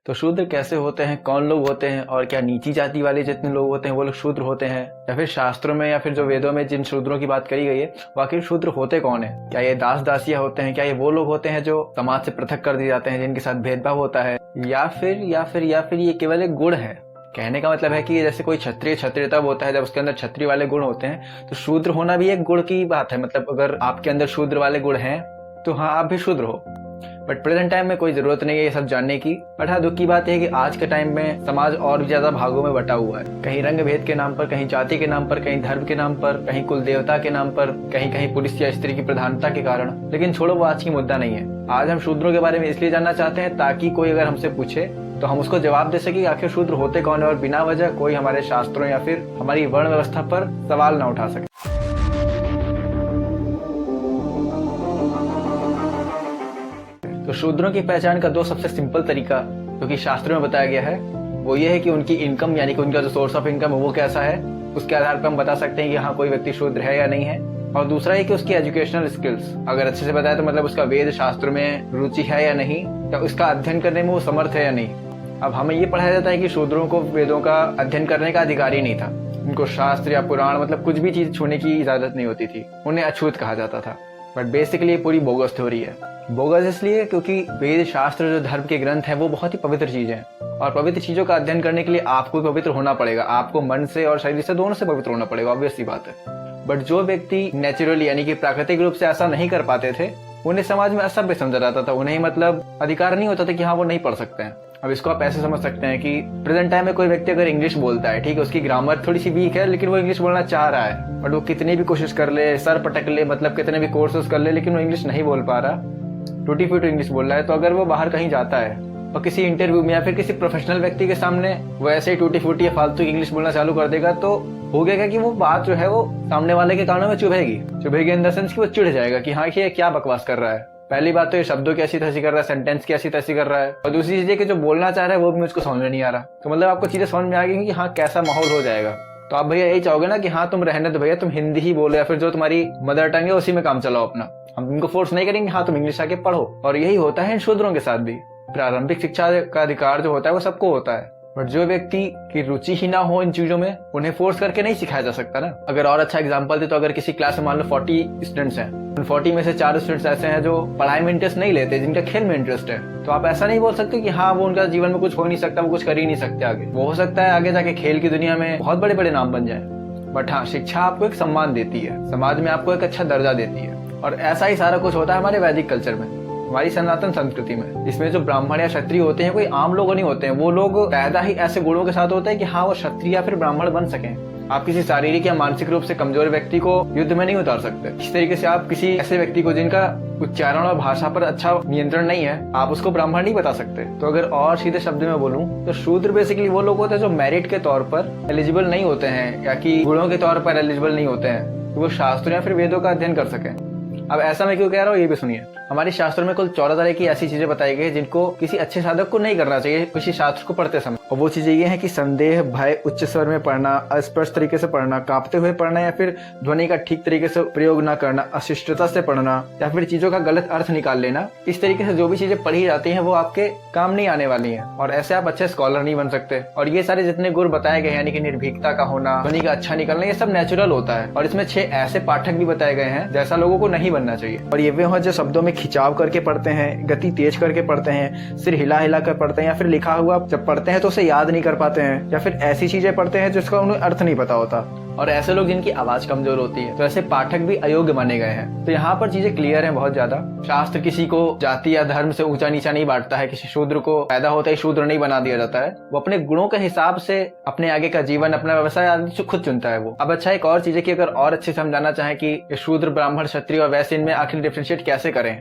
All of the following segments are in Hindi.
तो शूद्र कैसे होते हैं, कौन लोग होते हैं, और क्या नीची जाति वाले जितने लोग होते हैं वो लोग शूद्र होते हैं, या फिर शास्त्रों में या फिर जो वेदों में जिन शूद्रों की बात करी गई है वो आखिर शूद्र होते कौन है? क्या ये दास दासियां होते हैं? क्या ये वो लोग होते हैं जो समाज से पृथक कर दिए जाते हैं, जिनके साथ भेदभाव होता है, या फिर ये केवल एक गुण है? कहने का मतलब है कि जैसे कोई क्षत्रिय तब होता है जब उसके अंदर क्षत्रिय वाले गुण होते हैं, तो शूद्र होना भी एक गुण की बात है। मतलब अगर आपके अंदर शूद्र वाले गुण हैं तो हाँ, आप भी शूद्र हो। बट प्रेजेंट टाइम में कोई जरूरत नहीं है ये सब जानने की। बट हाँ, दुख की बात है कि आज के टाइम में समाज और भी ज्यादा भागों में बटा हुआ है। कहीं रंग भेद के नाम पर, कहीं जाति के नाम पर, कहीं धर्म के नाम पर, कहीं कुल देवता के नाम पर, कहीं कहीं पुरुष या स्त्री की प्रधानता के कारण। लेकिन छोड़ो, वो आज की मुद्दा नहीं है। आज हम शूद्रों के बारे में इसलिए जानना चाहते हैं ताकि कोई अगर हमसे पूछे तो हम उसको जवाब दे सके आखिर शूद्र होते कौन है, और बिना वजह कोई हमारे शास्त्रों या फिर हमारी वर्ण व्यवस्था पर सवाल न उठा सके। तो शूद्रों की पहचान का दो सबसे सिंपल तरीका जो कि शास्त्रों में बताया गया है वो ये है कि उनकी इनकम, यानी कि उनका जो सोर्स ऑफ इनकम है वो कैसा है, उसके आधार पर हम बता सकते हैं कि हाँ, कोई व्यक्ति शूद्र है या नहीं है। और दूसरा है कि उसकी एजुकेशनल स्किल्स अगर अच्छे से बताए तो मतलब उसका वेद शास्त्र में रुचि है या नहीं, या उसका अध्ययन करने में वो समर्थ है या नहीं। अब हमें ये पढ़ाया जाता है कि शूद्रों को वेदों का अध्ययन करने का अधिकार ही नहीं था। उनको शास्त्र या पुराण मतलब कुछ भी चीज छूने की इजाजत नहीं होती थी, उन्हें अछूत कहा जाता था। बट बेसिकली ये पूरी बोगस थ्योरी है। बोगस इसलिए क्योंकि वेद शास्त्र जो धर्म के ग्रंथ है वो बहुत ही पवित्र चीज है, और पवित्र चीजों का अध्ययन करने के लिए आपको पवित्र होना पड़ेगा। आपको मन से और शरीर से, दोनों से पवित्र होना पड़ेगा, ऑब्वियस सी बात है। बट जो व्यक्ति नेचुरली यानी कि प्राकृतिक रूप से ऐसा नहीं कर पाते थे, उन्हें समाज में असभ्य समझा जाता था। उन्हें मतलब अधिकार नहीं होता था कि हाँ, वो नहीं पढ़ सकते हैं। अब इसको आप ऐसे समझ सकते हैं कि प्रेजेंट टाइम में कोई व्यक्ति अगर इंग्लिश बोलता है, ठीक है, उसकी ग्रामर थोड़ी सी वीक है, लेकिन वो इंग्लिश बोलना चाह रहा है, बट वो कितनी भी कोशिश कर ले, सर पटक ले, मतलब कितने भी कोर्सेज कर ले, लेकिन वो इंग्लिश नहीं बोल पा रहा, टूटी फूटी इंग्लिश बोल रहा है। तो अगर वो बाहर कहीं जाता है और किसी इंटरव्यू में या फिर किसी प्रोफेशनल व्यक्ति के सामने वो ऐसे ही टूटी फूटी या फालतू इंग्लिश बोलना चालू कर देगा, तो हो गया कि वो बात जो है वो सामने वाले के कानों में चुभेगी इन द सेंस कि वो चिढ़ जाएगा कि हाँ, ये क्या बकवास कर रहा है। पहली बात तो ये शब्दों की ऐसी तैसी कर रहा है, सेंटेंस की ऐसी तैसी कर रहा है, और दूसरी चीज कि जो बोलना चाह रहा है वो भी मुझको समझ में नहीं आ रहा। तो मतलब आपको चीजें समझ में आ गई कि हाँ, कैसा माहौल हो जाएगा। तो आप भैया यही चाहोगे ना कि हाँ, तुम रहने दो भैया, तुम हिंदी ही बोलो, या फिर जो तुम्हारी मदर टंग है उसी में काम चलाओ अपना। हम तुमको फोर्स नहीं करेंगे, हाँ, तुम इंग्लिश आके पढ़ो। और यही होता है इन शूद्रों के साथ भी। प्रारंभिक शिक्षा का अधिकार जो होता है वो सबको होता है, बट जो व्यक्ति की रुचि ही ना हो इन चीजों में, उन्हें फोर्स करके नहीं सिखाया जा सकता ना। अगर और अच्छा एग्जांपल दे तो अगर किसी क्लास में मान लो 40 स्टूडेंट्स हैं, उन 40 में से 4 स्टूडेंट्स ऐसे हैं जो पढ़ाई में इंटरेस्ट नहीं लेते, जिनका खेल में इंटरेस्ट है, तो आप ऐसा नहीं बोल सकते कि हाँ, वो उनका जीवन में कुछ हो नहीं सकता, वो कुछ कर ही नहीं सकते आगे। वो हो सकता है आगे जाके खेल की दुनिया में बहुत बड़े बड़े नाम बन जाए, बट हाँ, शिक्षा आपको एक सम्मान देती है, समाज में आपको एक अच्छा दर्जा देती है। और ऐसा ही सारा कुछ होता है हमारे वैदिक कल्चर में, हमारी सनातन संस्कृति में। इसमें जो ब्राह्मण या क्षत्रिय होते हैं कोई आम लोग नहीं होते हैं। वो लोग पैदा ही ऐसे गुणों के साथ होते हैं कि हाँ, वो क्षत्रिय या फिर ब्राह्मण बन सकें। आप किसी शारीरिक या मानसिक रूप से कमजोर व्यक्ति को युद्ध में नहीं उतार सकते। इस तरीके से आप किसी ऐसे व्यक्ति को जिनका उच्चारण और भाषा पर अच्छा नियंत्रण नहीं है, आप उसको ब्राह्मण नहीं बता सकते। तो अगर और सीधे शब्द में बोलूं तो शूद्र बेसिकली वो लोग होते हैं जो मेरिट के तौर पर एलिजिबल नहीं होते हैं, या कि गुणों के तौर पर एलिजिबल नहीं होते हैं, तो वो शास्त्रों या फिर वेदों का अध्ययन कर सकें। अब ऐसा मैं क्यों कह रहा हूँ ये भी सुनिए। हमारे शास्त्रों में कुल 14 तरह की ऐसी चीजें बताई गई जिनको किसी अच्छे साधक को नहीं करना चाहिए किसी शास्त्र को पढ़ते समय। और वो चीजें ये हैं कि संदेह, भय, उच्च स्वर में पढ़ना, अस्पष्ट तरीके से पढ़ना, कांपते हुए पढ़ना, या फिर ध्वनि का ठीक तरीके से प्रयोग न करना, अशिष्टता से पढ़ना, या फिर चीजों का गलत अर्थ निकाल लेना। इस तरीके से जो भी चीजें पढ़ी जाती हैं वो आपके काम नहीं आने वाली हैं, और ऐसे आप अच्छे स्कॉलर नहीं बन सकते। और ये सारे जितने गुण बताए गए यानी कि निर्भीकता का होना, ध्वनि का अच्छा निकलना, ये सब नेचुरल होता है। और इसमें 6 ऐसे पाठक भी बताए गए हैं जैसा लोगों को नहीं बनना चाहिए। और ये वे हो जो शब्दों में खिंचाव करके पढ़ते हैं, गति तेज करके पढ़ते हैं, सिर हिला हिला कर पढ़ते हैं, या फिर लिखा हुआ जब पढ़ते हैं तो उसे याद नहीं कर पाते हैं, या फिर ऐसी चीजें पढ़ते हैं जिसका उन्हें अर्थ नहीं पता होता। और ऐसे लोग जिनकी आवाज कमजोर होती है, तो ऐसे पाठक भी अयोग्य माने गए हैं। तो यहाँ पर चीजें क्लियर हैं बहुत ज्यादा। शास्त्र किसी को जाति या धर्म से ऊंचा नीचा नहीं बांटता है। किसी शूद्र को पैदा होता ही शूद्र नहीं बना दिया जाता है। वो अपने गुणों के हिसाब से अपने आगे का जीवन, अपना व्यवसाय आदि खुद चुनता है वो। अब अच्छा, एक और चीज है कि अगर और अच्छे से हम जानना चाहें कि शूद्र, ब्राह्मण, क्षत्रिय और वैश्य, इनमें आखिर डिफरेंशिएट कैसे करें,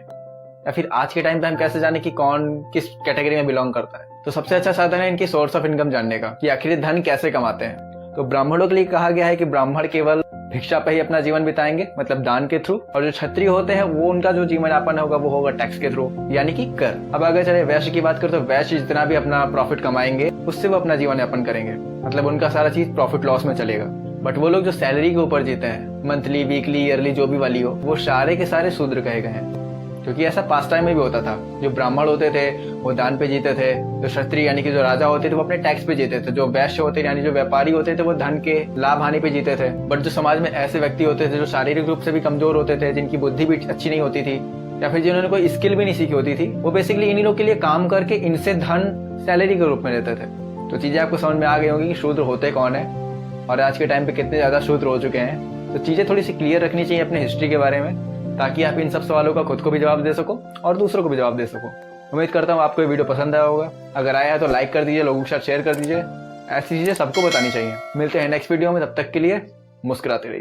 या फिर आज के टाइम पे हम कैसे जाने कि कौन किस कैटेगरी में बिलोंग करता है, तो सबसे अच्छा साधन है इनकी सोर्स ऑफ इनकम जानने का, कि आखिर धन कैसे कमाते हैं। तो ब्राह्मणों के लिए कहा गया है कि ब्राह्मण केवल भिक्षा पे ही अपना जीवन बिताएंगे, मतलब दान के थ्रू, और जो क्षत्रिय होते हैं वो उनका जो जीवन यापन होगा वो होगा टैक्स के थ्रू, यानी कि कर। अब अगर चले वैश्य की बात करें तो वैश्य जितना भी अपना प्रॉफिट कमाएंगे उससे वो अपना जीवन यापन करेंगे, मतलब उनका सारा चीज प्रॉफिट लॉस में चलेगा। बट वो लोग जो सैलरी के ऊपर जीते हैं, मंथली, वीकली, ईयरली, जो भी वाली हो, वो सारे के सारे शूद्र कहे गए हैं। क्योंकि ऐसा पास टाइम में भी होता था। जो ब्राह्मण होते थे वो दान पे जीते थे, जो क्षत्रिय यानी कि जो राजा होते थे वो अपने टैक्स पे जीते थे, जो वैश्य होते यानी जो व्यापारी होते थे वो धन के लाभ हानि पे जीते थे। बट जो समाज में ऐसे व्यक्ति होते थे जो शारीरिक रूप से भी कमजोर होते थे, जिनकी बुद्धि भी अच्छी नहीं होती थी या फिर जिन्होंने कोई स्किल भी नहीं सीखी होती थी, वो बेसिकली इन्हीं लोग के लिए काम करके इनसे धन सैलरी के रूप में लेते थे। तो चीजें आपको समझ में आ गई होंगी कि शूद्र होते कौन है और आज के टाइम पे कितने ज्यादा शूद्र हो चुके हैं। तो चीजें थोड़ी सी क्लियर रखनी चाहिए अपने हिस्ट्री के बारे में, ताकि आप इन सब सवालों का खुद को भी जवाब दे सको और दूसरों को भी जवाब दे सको। उम्मीद करता हूँ आपको ये वीडियो पसंद आया होगा। अगर आया है तो लाइक कर दीजिए, लोगों के साथ शेयर कर दीजिए। ऐसी चीजें सबको बतानी चाहिए। मिलते हैं नेक्स्ट वीडियो में, तब तक के लिए मुस्कुराते रहिए।